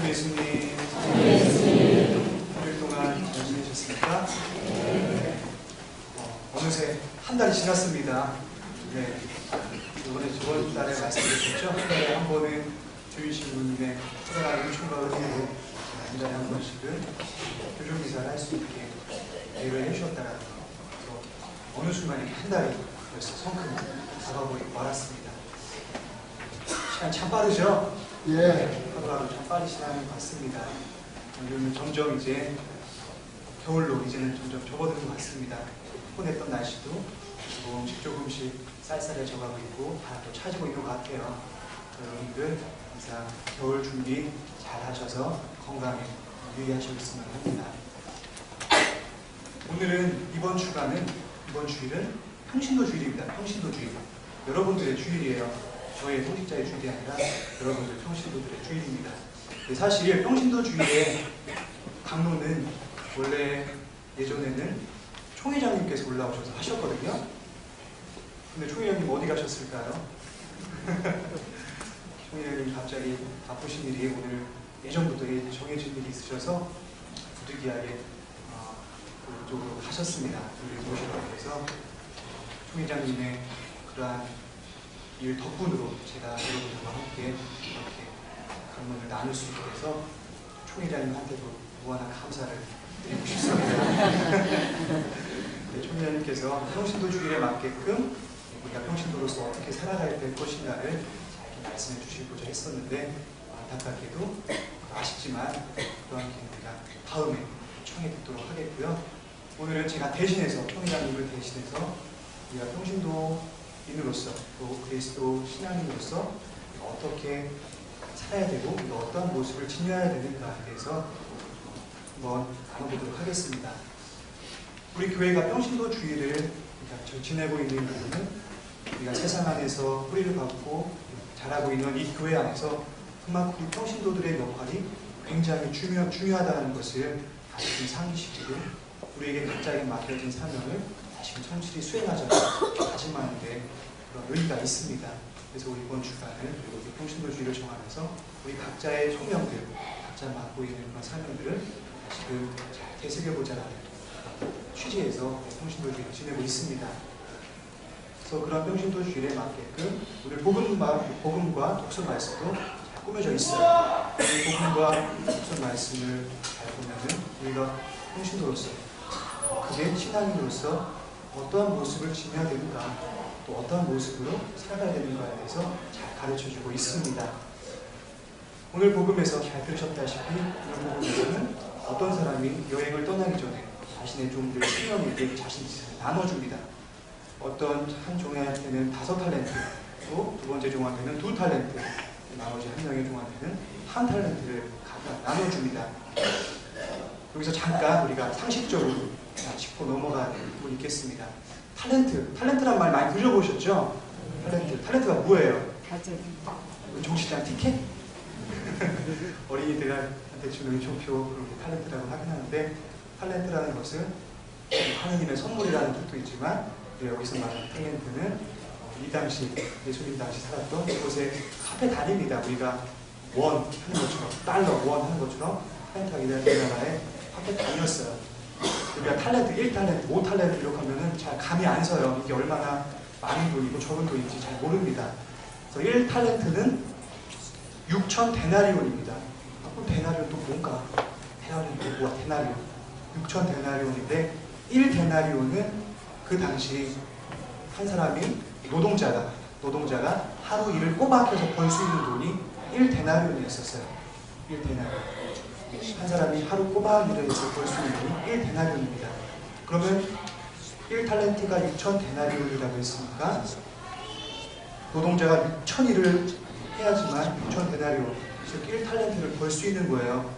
주 예수님, 오늘 동안 잘 지내셨습니까? 어느새 한 달이 지났습니다. 네, 저번 달에 말씀드렸죠? 한 달에 한 번은 주이신 분님의 특별한 은총과 은혜로 한 달에 한 번씩은 교정기사를 할 수 있게 대우를 해주셨다라는 거. 어느 순간에 한 달이 벌써 성큼 다가오고 말았습니다. 시간 참 빠르죠? 예. 하루하루 참 빨리 지나는 것 같습니다. 요즘은 점점 이제 겨울로 이제는 점점 접어드는 것 같습니다. 푸근했던 날씨도 조금씩 쌀쌀해져가고 있고 바람도 차지고 있는 것 같아요. 여러분들 항상 겨울 준비 잘 하셔서 건강에 유의하셨으면 합니다. 오늘은 이번 주일은 평신도 주일입니다. 평신도 주일. 여러분들의 주일이에요. 저의 성직자의 주일이 아니라 여러분들 평신도들의 주일입니다. 사실 평신도 주일의 강론은 원래 예전에는 총회장님께서 올라오셔서 하셨거든요. 근데 총회장님 어디 가셨을까요? 총회장님 갑자기 바쁘신 일이 오늘 예전부터 정해진 일이 있으셔서 부득이하게 그쪽으로 가셨습니다. 우리 모시라고 해서 총회장님의 그러한 일 덕분으로 제가 여러분들과 함께 이렇게 강론을 나눌 수 있게 돼서 총회장님한테도 무한한 감사를 드리고 싶습니다. 네, 총회장님께서 평신도 주일에 맞게끔 우리가 평신도로서 어떻게 살아가야 될 것인가를 잘 말씀해 주시고자 했었는데 안타깝게도 아쉽지만 또한 우리가 다음에 청해 듣도록 하겠고요. 오늘은 제가 대신해서 총회장님을 대신해서 우리가 평신도인으로서 또 그리스도 신앙인으로서 어떻게 살아야 되고 어떠한 모습을 지녀야 되는가에 대해서 한번 나눠보도록 하겠습니다. 우리 교회가 평신도 주일을 지내고 있는 이유는 우리가 세상 안에서 뿌리를 받고 자라고 있는 이 교회 안에서 그만큼 평신도들의 역할이 굉장히 중요하다는 것을 다시금 상기시키고 우리에게 각자에게 맡겨진 사명을 다시금 성실히 수행하자고 다짐하는데 그런 의의가 있습니다. 그래서 우리 이번 주간은 평신도 주일을 정하면서 우리 각자의 소명들, 각자 맡고 있는 그런 사명들을 다시금 잘 되새겨보자라는 취지에서 평신도 주일을 지내고 있습니다. 그래서 그런 평신도 주일에 맞게끔 오늘 복음과 독서 말씀도 잘 꾸며져 있어요. 이 복음과 독서 말씀을 잘 보면은 우리가 평신도로서 그게 신앙인으로서 어떠한 모습을 지녀야 되는가 또 어떠한 모습으로 살아가야 되는가에 대해서 잘 가르쳐주고 있습니다. 오늘 복음에서 잘 들으셨다시피 오늘 복음에서는 어떤 사람이 여행을 떠나기 전에 자신의 종들 10명에게 자신의 재산을 나눠줍니다. 어떤 한 종한테는 5탈렌트, 또 두 번째 종한테는 2탈렌트, 나머지 한 명의 종한테는 1탈렌트를 각각 나눠줍니다. 여기서 잠깐 우리가 상식적으로 짚고 넘어가는 부분이 있겠습니다. 탈렌트란 말 많이 들어보셨죠? 탈렌트가 뭐예요? 종시장 티켓? 어린이들한테 주는 은총표, 그렇게 탈렌트라고 하긴 하는데 탈렌트라는 것은 하느님의 선물이라는 뜻도 있지만 여기서 말하는 탈렌트는 이 당시 예수님 당시 살았던 이곳에 카페 단위입니다. 우리가 원 하는 것처럼 달러 원 하는 것처럼 탈렌트가 이 나라의 카페 단위였어요. 우리가 탈렌트, 1탈렌트, 5탈렌트 이렇게 하면은 잘 감이 안 서요. 이게 얼마나 많은 돈이고 적은 돈인지 잘 모릅니다. 그래서 1탈렌트는 6천 데나리온입니다. 그럼 데나리온 또 뭔가? 데나리온 뭐야? 데나리온. 6천 데나리온인데 1데나리온은 그 당시 한 사람이 노동자가 하루 일을 꼬박해서 벌 수 있는 돈이 1데나리온이었어요. 1데나리온. 한 사람이 하루 꼬박 일을 해서 벌 수 있는 돈이 1데나리온입니다. 그러면 1탈렌트가 6천 데나리온이라고 했으니까 노동자가 6천 일을 해야지만 6천 데나리온, 즉 1탈렌트를 벌 수 있는 거예요.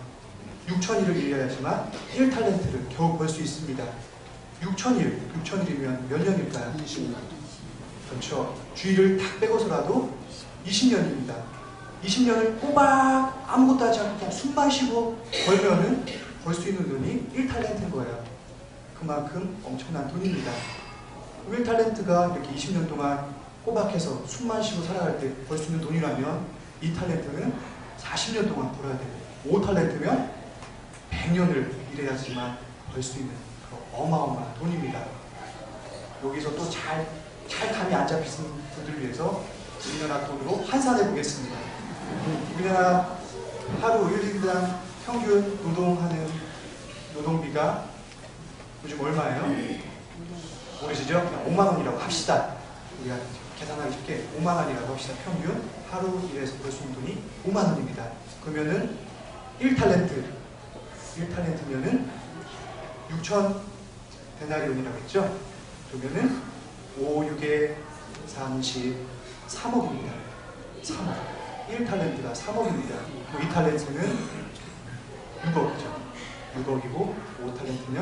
6천 일을 일해야지만 1탈렌트를 겨우 벌 수 있습니다. 6천일이면 몇 년일까요? 20년. 그렇죠. 주일을 다 빼고서라도 20년입니다. 20년을 꼬박 아무것도 하지 않고 숨만 쉬고 벌면은 벌 수 있는 돈이 1탈렌트인 거예요. 그만큼 엄청난 돈입니다. 1탈렌트가 이렇게 20년 동안 꼬박해서 숨만 쉬고 살아갈 때 벌 수 있는 돈이라면 2탈렌트는 40년 동안 벌어야 돼요. 5탈렌트면 100년을 일해야지만 벌 수 있는 어마어마한 돈입니다. 여기서 또 잘 감이 안 잡히신 분들 위해서 우리나라 돈으로 환산해 보겠습니다. 우리나라 하루 1인당 평균 노동하는 노동비가 요즘 얼마예요? 모르시죠? 그냥 5만 원이라고 합시다. 우리가 계산하기 쉽게 5만 원이라고 합시다. 평균 하루 일해서 벌 수 있는 돈이 5만 원입니다. 그러면은 1탈렌트면은 6천 데나리온이라고 했죠? 그러면은 5, 6에 33억입니다. 3억. 1탈렌트가 3억입니다. 2탈렌트는 6억이죠. 6억이고 5탈렌트면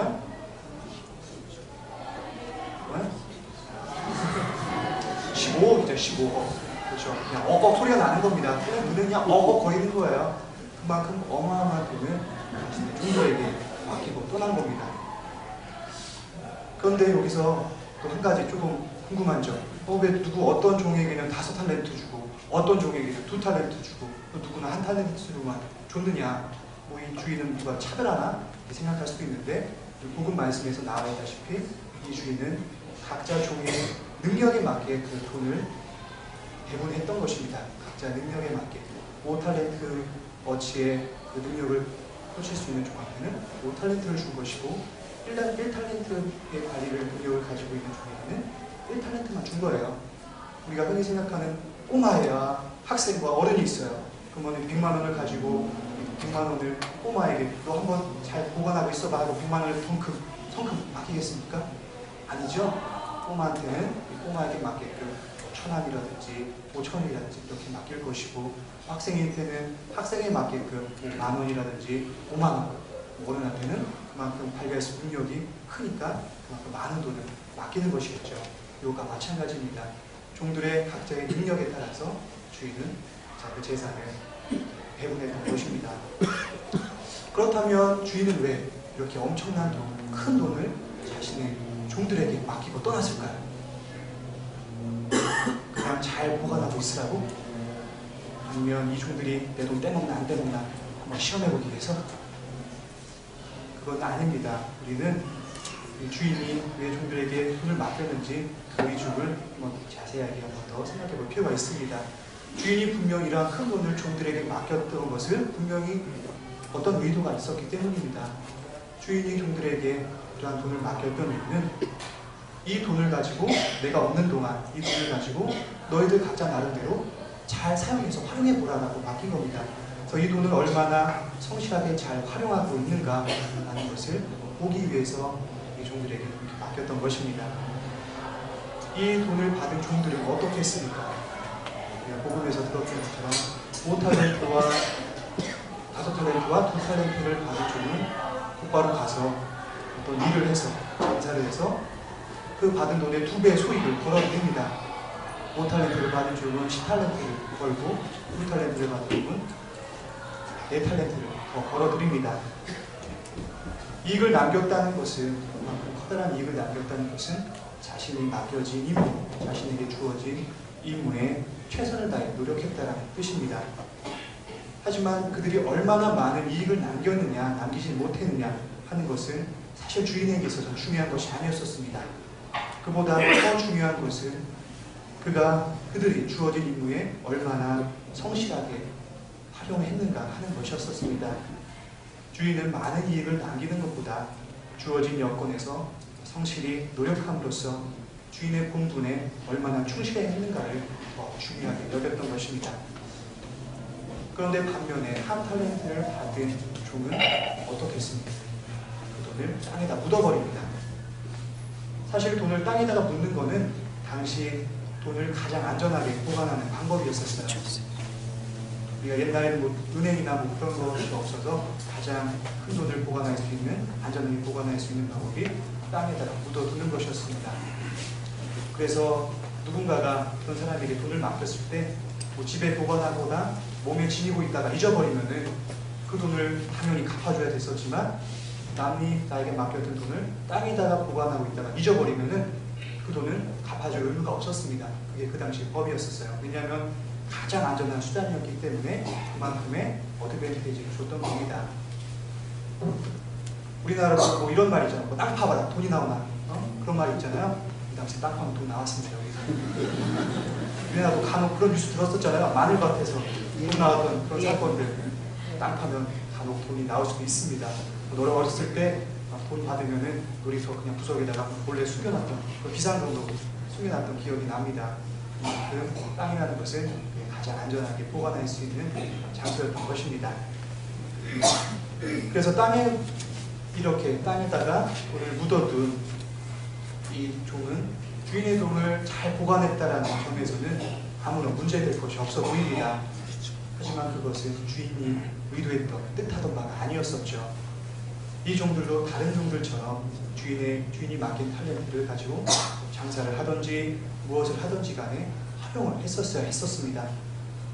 15억이죠. 15억. 그렇죠. 그냥 억억 소리가 나는 겁니다. 그냥 눈에 그냥 억억 거리는 거예요. 그만큼 어마어마한 돈을 자신의 종들에게 맡기고 떠난 겁니다. 그런데 여기서 또 한 가지 조금 궁금한 점. 왜 누구 어떤 종에게는 5탈렌트 주고 어떤 종에게는 2탈렌트 주고 또 누구는 1탈렌트로만 줬느냐. 뭐 이 주인은 누가 차별하나 생각할 수도 있는데 복음 말씀에서 나와 있다시피 이 주인은 각자 종의 능력에 맞게 그 돈을 배분했던 것입니다. 각자 능력에 맞게 5탈렌트 어치의 그 능력을 펼칠 수 있는 종한테는 5탈렌트를 준 것이고 1탈렌트의 관리를 능력을 가지고 있는 종에게는 1탈렌트만 준 거예요. 우리가 흔히 생각하는 꼬마애와 학생과 어른이 있어요. 그러면 100만 원을 가지고 100만 원을 꼬마에게 너 한번 잘 보관하고 있어봐 하고 100만 원을 성큼 맡기겠습니까? 아니죠. 꼬마한테는 꼬마에게 맞게끔 1,000원이라든지 5,000원이라든지 이렇게 맡길 것이고 학생한테는 학생에 맞게끔 10,000원이라든지 50,000원 어른한테는 그만큼 발휘할 수 있는 능력이 크니까 그만큼 많은 돈을 맡기는 것이겠죠. 이것과 마찬가지입니다. 종들의 각자의 능력에 따라서 주인은 그 재산을 배분했던 것입니다. 그렇다면 주인은 왜 이렇게 엄청난 돈, 큰 돈을 자신의 종들에게 맡기고 떠났을까요? 그냥 잘 보관하고 있으라고? 아니면 이 종들이 내 돈 떼먹나 안 떼먹나 한번 시험해보기 위해서? 그건 아닙니다. 우리는 이 주인이 왜 종들에게 돈을 맡겼는지 그 이유를 한번 자세하게 한 번 더 생각해 볼 필요가 있습니다. 주인이 분명 이러한 큰 돈을 종들에게 맡겼던 것을 분명히 어떤 의도가 있었기 때문입니다. 주인이 종들에게 이러한 돈을 맡겼던 이유는 이 돈을 가지고 내가 없는 동안 이 돈을 가지고 너희들 각자 나름대로 잘 사용해서 활용해 보라고 맡긴 겁니다. 그래서 이 돈을 얼마나 성실하게 잘 활용하고 있는가 하는 것을 보기 위해서 이 종들에게 이렇게 맡겼던 것입니다. 이 돈을 받은 종들은 어떻게 했습니까? 복음에서 들었던 것처럼 5탈렌트와 5탈렌트와 2탈렌트를 받은 종은 곧바로 가서 어떤 일을 해서 장사를 해서 그 받은 돈의 2배 소익을 벌어들입니다. 5탈렌트를 받은 종은 10탈렌트를 벌고 2탈렌트를 받은 종은 4탈렌트를 더 벌어들입니다. 이익을 남겼다는 것은 그만큼 커다란 이익을 남겼다는 것은 자신이 맡겨진 임무, 자신에게 주어진 임무에 최선을 다해 노력했다는 뜻입니다. 하지만 그들이 얼마나 많은 이익을 남기지 못했느냐 하는 것은 사실 주인에게 있어서 중요한 것이 아니었었습니다. 그보다 더 중요한 것은 그들이 주어진 임무에 얼마나 성실하게 활용했는가 하는 것이었습니다. 주인은 많은 이익을 남기는 것보다 주어진 여건에서 성실히 노력함으로써 주인의 본분에 얼마나 충실했는가를 더 중요하게 여겼던 것입니다. 그런데 반면에 1탈렌트를 받은 종은 어떻게 했습니까? 그 돈을 땅에다 묻어버립니다. 사실 돈을 땅에다가 묻는 것은 당시 돈을 가장 안전하게 보관하는 방법이었었어요. 우리가 옛날에는 뭐 은행이나 뭐 그런 것이 없어서 가장 큰 돈을 보관할 수 있는, 안전하게 보관할 수 있는 방법이 땅에다가 묻어두는 것이었습니다. 그래서 누군가가 그런 사람에게 돈을 맡겼을 때 뭐 집에 보관하거나 몸에 지니고 있다가 잊어버리면은 그 돈을 당연히 갚아줘야 됐었지만 남이 나에게 맡겼던 돈을 땅에다가 보관하고 있다가 잊어버리면은 그 돈은 갚아줄 의무가 없었습니다. 그게 그 당시 법이었었어요. 왜냐하면 가장 안전한 수단이었기 때문에 그만큼의 어드밴티지를 줬던 겁니다. 우리나라도 뭐 이런 말 있잖아요. 뭐 땅 파봐라 돈이 나오나 그런 말 있잖아요. 이 당시 땅 파면 돈 나왔습니다. 여기서. 우리나라도 간혹 그런 뉴스 들었었잖아요. 마늘밭에서 돈 나왔던 그런 사건들. 땅 파면 간혹 돈이 나올 수도 있습니다. 노래 어렸을 때 돈 받으면은 놀이터 그냥 구석에다가 몰래 숨겨놨던 비상금으로 숨겨놨던 기억이 납니다. 그만큼 땅이라는 것은 가장 안전하게 보관할 수 있는 장소였던 것입니다. 그래서 이렇게 땅에다가 돈을 묻어둔 이 종은 주인의 돈을 잘 보관했다라는 점에서는 아무런 문제될 것이 없어 보입니다. 하지만 그것은 주인이 의도했던 뜻하던 바가 아니었었죠. 이 종들도 다른 종들처럼 주인이 맡긴 탤런트를 가지고 장사를 하든지 무엇을 하든지 간에 활용을 했었습니다.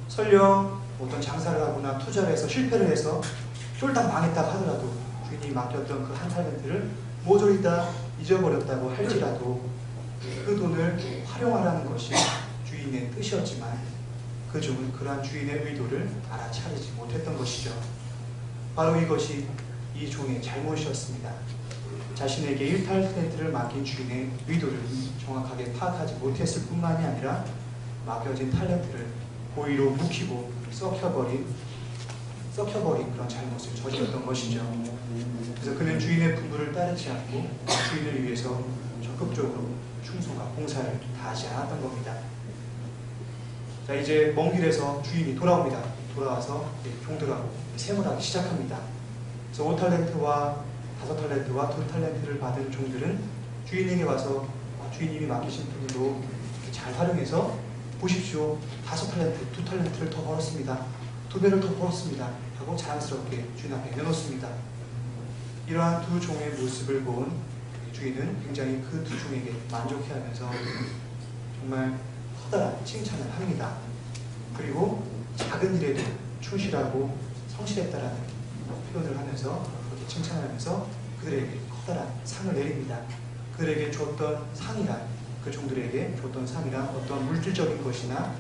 설령 어떤 장사를 하거나 투자를 해서 실패를 해서 쫄딱 망했다 하더라도 주인이 맡겼던 그 한 탤런트를 모조리 다 잊어버렸다고 할지라도 그 돈을 활용하라는 것이 주인의 뜻이었지만 그 종은 그러한 주인의 의도를 알아차리지 못했던 것이죠. 바로 이것이 이 종의 잘못이었습니다. 자신에게 1탤런트를 맡긴 주인의 의도를 정확하게 파악하지 못했을 뿐만이 아니라 맡겨진 탤런트를 고의로 묵히고 썩혀버린 그런 잘못을 저질렀던 것이죠. 그래서 그는 주인의 분부를 따르지 않고 주인을 위해서 적극적으로 충성과 봉사를 다하지 않았던 겁니다. 자, 이제 먼 길에서 주인이 돌아옵니다. 돌아와서 종들하고 세무하기 시작합니다. 그래서 5탤런트와 5탤런트와 2탤런트를 받은 종들은 주인에게 와서 주인님이 맡기신 돈으로 잘 활용해서 보십시오. 5탤런트, 2탤런트를 더 벌었습니다. 2배를 더 벌었습니다. 하고 자랑스럽게 주인 앞에 내놓습니다. 이러한 두 종의 모습을 본 주인은 굉장히 그 두 종에게 만족해하면서 정말 커다란 칭찬을 합니다. 그리고 작은 일에도 충실하고 성실했다라는 표현을 하면서 그렇게 칭찬하면서 그들에게 커다란 상을 내립니다. 그들에게 줬던 상이란 그 종들에게 줬던 상이란 어떤 물질적인 것이나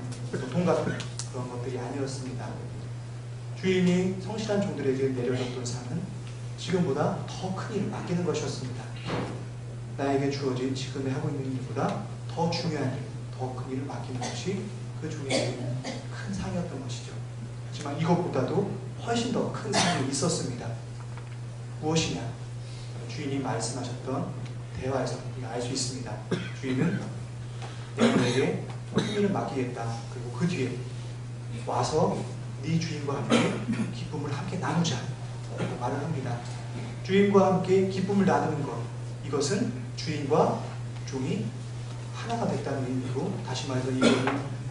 돈 같은 그런 것들이 아니었습니다. 주인이 성실한 종들에게 내려줬던 상은 지금보다 더 큰 일을 맡기는 것이었습니다. 나에게 주어진 지금에 하고 있는 일보다 더 중요한 일, 더 큰 일을 맡기는 것이 그 종에게 큰 상이었던 것이죠. 하지만 이것보다도 훨씬 더 큰 상이 있었습니다. 무엇이냐? 주인이 말씀하셨던 대화에서 우리가 알 수 있습니다. 주인은 내가 너에게 큰 일을 맡기겠다. 그리고 그 뒤에 와서 네 주인과 함께 기쁨을 함께 나누자 라고 말을 합니다. 주인과 함께 기쁨을 나누는 것, 이것은 주인과 종이 하나가 됐다는 의미로, 다시 말해서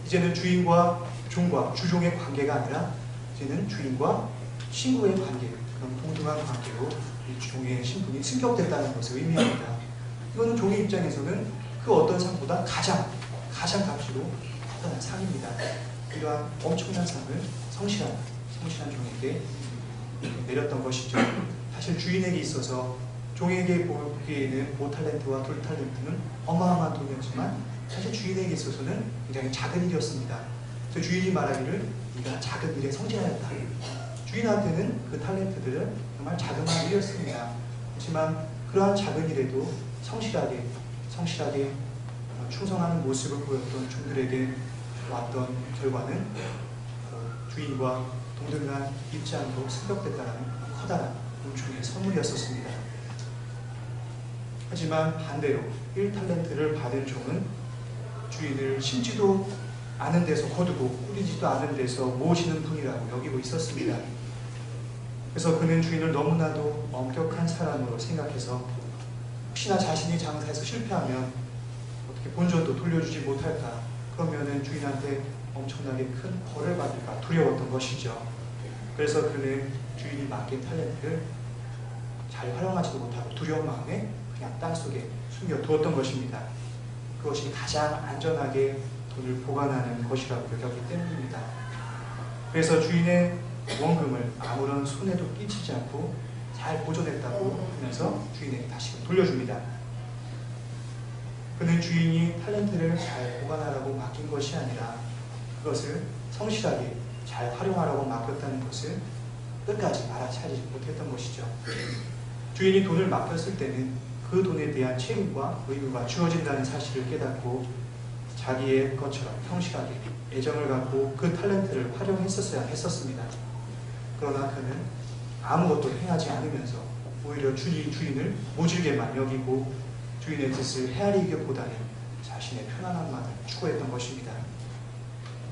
이제는 주인과 종과 주종의 관계가 아니라 이제는 주인과 친구의 관계, 그런 동등한 관계로 이 종의 신분이 승격됐다는 것을 의미합니다. 이거는 종의 입장에서는 그 어떤 상보다 가장 값지고 커다란 상입니다. 이러한 엄청난 상을 성실한 종에게 내렸던 것이죠. 사실 주인에게 있어서 종에게 보기에는 5탤런트와 2탤런트는 어마어마한 돈이었지만 사실 주인에게 있어서는 굉장히 작은 일이었습니다. 그래서 주인이 말하기를 네가 작은 일에 성실하였다. 주인한테는 그 탤런트들은 정말 자그마한 일이었습니다. 하지만 그러한 작은 일에도 성실하게 충성하는 모습을 보였던 종들에게 왔던 결과는 주인과 동등한 입장으로 승격됐다는 커다란 은총의 선물이었었습니다. 하지만 반대로 1탤런트를 받은 종은 주인을 심지도 않은 데서 거두고 꾸리지도 않은 데서 모시는 분이라고 여기고 있었습니다. 그래서 그는 주인을 너무나도 엄격한 사람으로 생각해서 혹시나 자신이 장사에서 실패하면 어떻게 본전도 돌려주지 못할까, 그러면은 주인한테 엄청나게 큰 벌을 받을까 두려웠던 것이죠. 그래서 그는 주인이 맡긴 탤런트를 잘 활용하지도 못하고 두려운 마음에 그냥 땅속에 숨겨두었던 것입니다. 그것이 가장 안전하게 돈을 보관하는 것이라고 여겼기 때문입니다. 그래서 주인의 원금을 아무런 손해도 끼치지 않고 잘 보존했다고 하면서 주인에게 다시 돌려줍니다. 그는 주인이 탤런트를 잘 보관하라고 맡긴 것이 아니라 그것을 성실하게 잘 활용하라고 맡겼다는 것을 끝까지 알아차리지 못했던 것이죠. 주인이 돈을 맡겼을 때는 그 돈에 대한 책임과 의무가 주어진다는 사실을 깨닫고 자기의 것처럼 성실하게 애정을 갖고 그 탤런트를 활용했었어야 했었습니다. 그러나 그는 아무것도 행하지 않으면서 오히려 주인을 모질게만 여기고 주인의 뜻을 헤아리기보다는 자신의 편안함만을 추구했던 것입니다.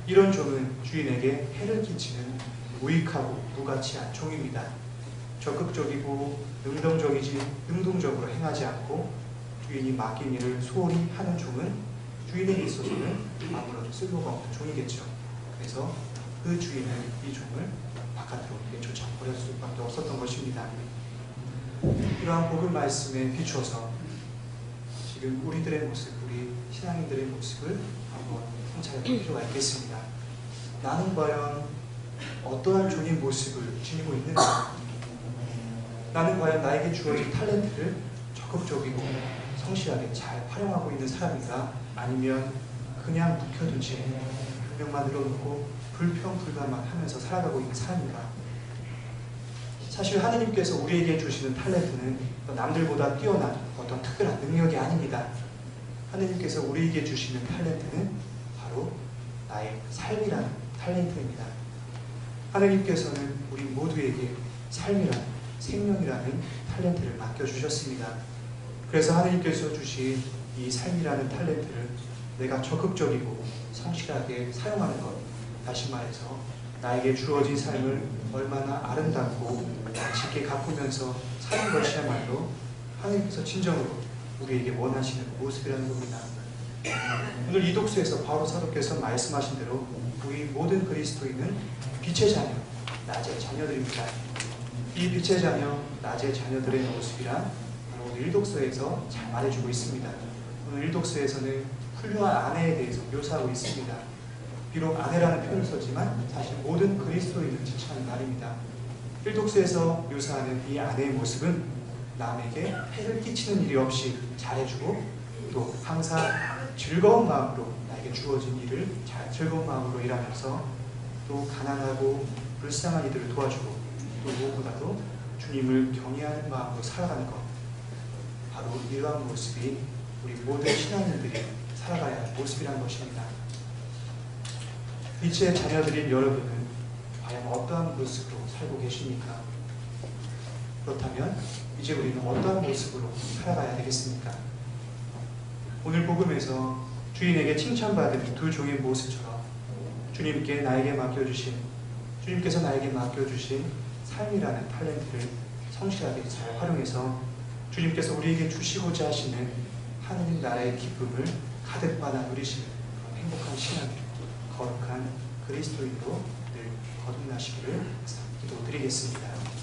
이런 종은 주인에게 해를 끼치는 무익하고 무가치한 종입니다. 적극적이고 능동적으로 행하지 않고 주인이 맡긴 일을 소홀히 하는 종은 주인에게 있어서는 아무런 쓸모가 없는 종이겠죠. 그래서 그 주인은 이 종을 바깥으로 내쫓아 버릴 수밖에 없었던 것입니다. 이러한 복음 말씀에 비추어서 지금 우리들의 모습, 우리 신앙인들의 모습을 한번 성찰해 볼 필요가 있겠습니다. 나는 과연 어떠한 종의 모습을 지니고 있는가? 나는 과연 나에게 주어진 탤런트를 적극적이고 성실하게 잘 활용하고 있는 사람인가? 아니면 그냥 묵혀둔 채 분명만 늘어놓고 불평불만만 하면서 살아가고 있는 사람인가? 사실 하느님께서 우리에게 주시는 탤런트는 남들보다 뛰어난 어떤 특별한 능력이 아닙니다. 하느님께서 우리에게 주시는 탤런트는 바로 나의 삶이라는 탤런트입니다. 하느님께서는 우리 모두에게 삶이라는, 생명이라는 탤런트를 맡겨주셨습니다. 그래서 하느님께서 주신 이 삶이라는 탤런트를 내가 적극적이고 성실하게 사용하는 것, 다시 말해서 나에게 주어진 삶을 얼마나 아름답고 짙게 가꾸면서 사는 것이야말로 하느님께서 진정으로 우리에게 원하시는 모습이라는 겁니다. 오늘 이 독서에서 바로 사도께서 말씀하신 대로 우리 모든 그리스도인은 빛의 자녀, 낮의 자녀들입니다. 이 빛의 자녀, 낮의 자녀들의 모습이란 바로 오늘 1독서에서 잘 말해주고 있습니다. 오늘 1독서에서는 훌륭한 아내에 대해서 묘사하고 있습니다. 비록 아내라는 표현을 썼지만 사실 모든 그리스도인을 지칭하는 말입니다. 1독서에서 묘사하는 이 아내의 모습은 남에게 해를 끼치는 일이 없이 잘해주고 또 항상 즐거운 마음으로 나에게 주어진 일을 잘 즐거운 마음으로 일하면서 또 가난하고 불쌍한 이들을 도와주고 또 무엇보다도 주님을 경외하는 마음으로 살아가는 것, 바로 이러한 모습이 우리 모든 신앙인들이 살아가야 할 모습이라는 것입니다. 빛의 자녀들인 여러분은 과연 어떠한 모습으로 살고 계십니까? 그렇다면 이제 우리는 어떠한 모습으로 살아가야 되겠습니까? 오늘 복음에서 주인에게 칭찬받은 두 종의 모습처럼 주님께서 나에게 맡겨주신 삶이라는 탤런트를 성실하게 잘 활용해서 주님께서 우리에게 주시고자 하시는 하느님 나라의 기쁨을 가득 받아 누리시는 행복한 신앙, 거룩한 그리스도인으로 늘 거듭나시기를 기도드리겠습니다.